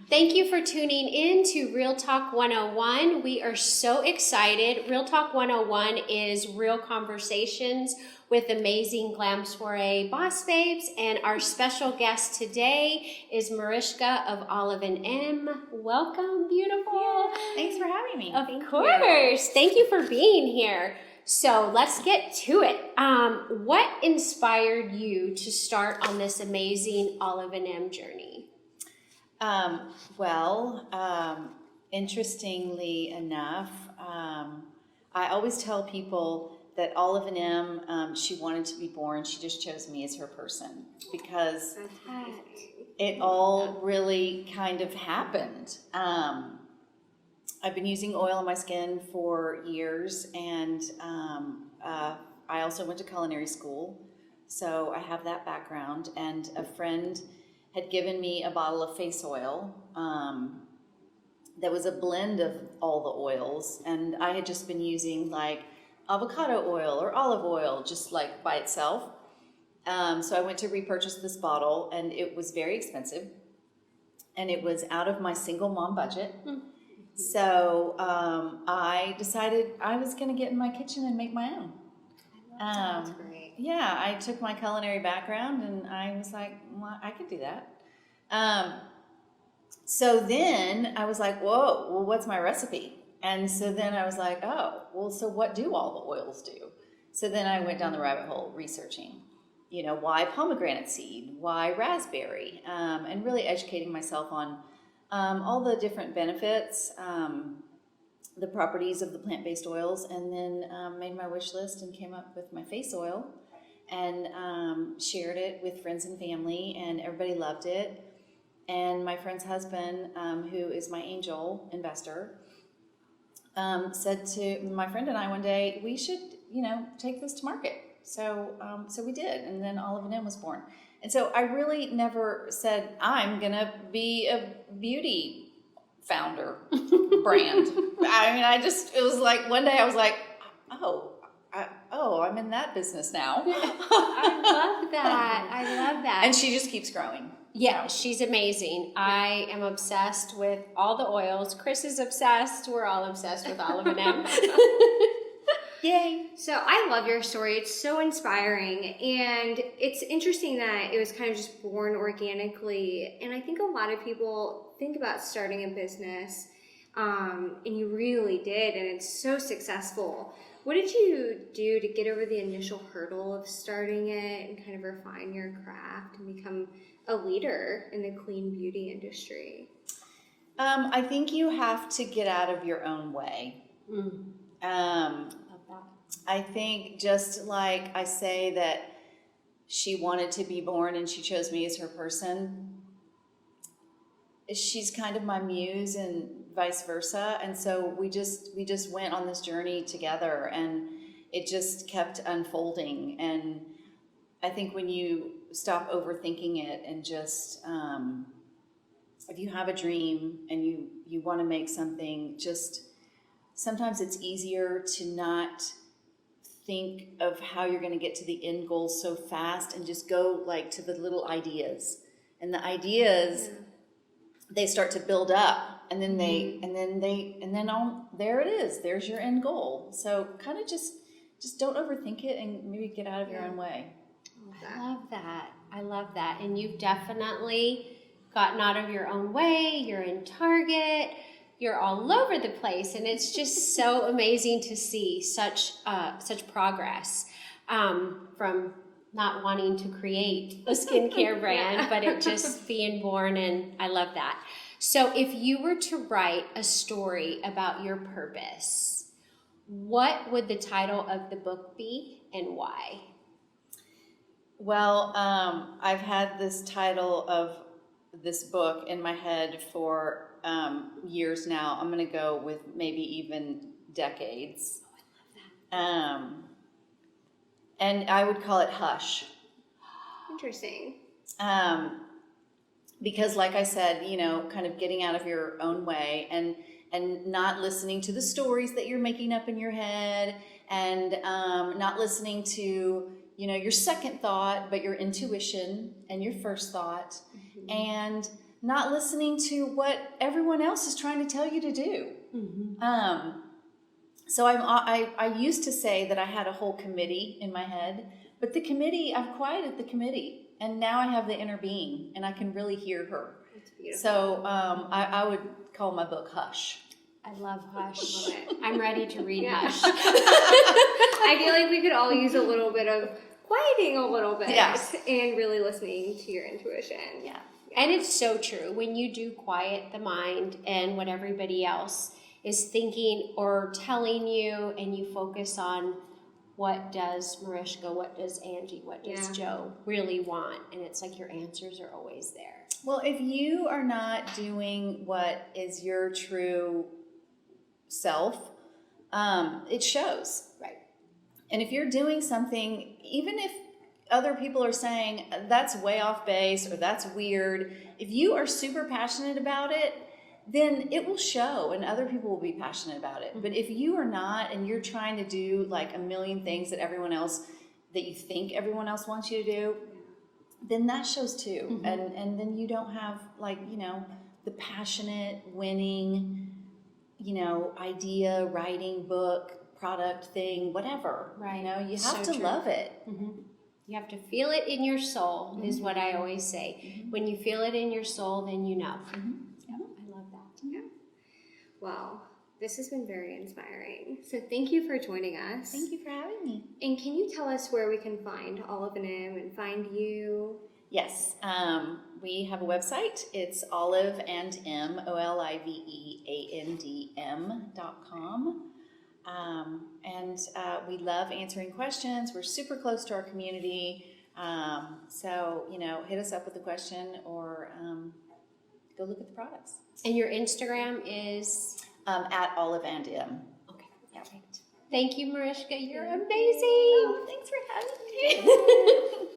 Thank you for tuning in to Real Talk 101. We are so excited. Real Talk 101 is real conversations with amazing Glam Soirée boss babes. And our special guest today is Mariska of Olive&M. Welcome, beautiful. Thanks for having me. Of course. Thank you for being here. So let's get to it. What inspired you to start on this amazing Olive&M journey? Interestingly enough, I always tell people that Olive&M, she wanted to be born. She just chose me as her person because it all really kind of happened. I've been using oil on my skin for years, and I also went to culinary school, so I have that background. And a friend had given me a bottle of face oil that was a blend of all the oils, and I had just been using like avocado oil or olive oil just like by itself. So I went to repurchase this bottle, and it was very expensive, and it was out of my single mom budget. So I decided I was going to get in my kitchen and make my own. That's great. Yeah, I took my culinary background, and I was like, well, I could do that. So then I was like, whoa, well, what's my recipe? And so then I was like, oh, well, so what do all the oils do? So then I went down the rabbit hole researching, why pomegranate seed, why raspberry, and really educating myself on all the different benefits, the properties of the plant-based oils, and then made my wish list and came up with my face oil and shared it with friends and family, and everybody loved it. And my friend's husband, who is my angel investor, said to my friend and I one day, we should, take this to market. So we did, and then Olive&M was born. And so I really never said, I'm going to be a beauty founder brand. I mean, it was like one day I was like, I'm in that business now. I love that. And she just keeps growing. Yeah, she's amazing. I am obsessed with all the oils. Chris is obsessed. We're all obsessed with Olive&M. Yay. So I love your story. It's so inspiring. And it's interesting that it was kind of just born organically. And I think a lot of people think about starting a business, and you really did, and it's so successful. What did you do to get over the initial hurdle of starting it and kind of refine your craft and become a leader in the clean beauty industry? I think you have to get out of your own way. I think just like I say that she wanted to be born and she chose me as her person, she's kind of my muse and vice versa. And so we just went on this journey together, and it just kept unfolding. And I think when you stop overthinking it and just, if you have a dream and you want to make something, just sometimes it's easier to not think of how you're going to get to the end goal so fast and just go like to the little ideas. And the ideas, they start to build up, and then there it is. There's your end goal. So kind of just don't overthink it and maybe get out of your own way. I love that. And you've definitely gotten out of your own way. You're in Target. You're all over the place, and it's just so amazing to see such progress from not wanting to create a skincare brand, but it just being born, and I love that. So if you were to write a story about your purpose, what would the title of the book be and why? Well, I've had this title of this book in my head for years now. I'm going to go with maybe even decades. And I would call it Hush. Interesting. Because like I said, kind of getting out of your own way and not listening to the stories that you're making up in your head, and not listening to, your second thought, but your intuition and your first thought. And not listening to what everyone else is trying to tell you to do. So I used to say that I had a whole committee in my head, but the committee, I've quieted the committee, and now I have the inner being, and I can really hear her. That's beautiful. So I would call my book Hush. I love Hush. Love it. I'm ready to read Yeah. Hush. I feel like we could all use a little bit of quieting a little bit Yes. and really listening to your intuition. Yeah. And it's so true. When you do quiet the mind and what everybody else is thinking or telling you, and you focus on what does Mariska, what does Angie, what does Joe really want, and it's like your answers are always there. Well, if you are not doing what is your true self, it shows. Right. And if you're doing something, even if other people are saying that's way off base or that's weird, if you are super passionate about it, then it will show and other people will be passionate about it. But if you are not, and you're trying to do like a million things that you think everyone else wants you to do, then that shows too. And then you don't have like, the passionate, winning, idea, writing, book, product, thing, whatever. Right. You So have to true. love it. You have to feel it in your soul, is what I always say. When you feel it in your soul, then you know. I love that. Yeah. Well, this has been very inspiring. So thank you for joining us. Thank you for having me. And can you tell us where we can find Olive&M and find you? Yes, we have a website. It's oliveandm, oliveandm.com. And we love answering questions. We're super close to our community. So, hit us up with a question or go look at the products. And your Instagram is? At oliveandm. Okay, perfect. Thank you, Mariska. You're amazing. Oh, thanks for having me.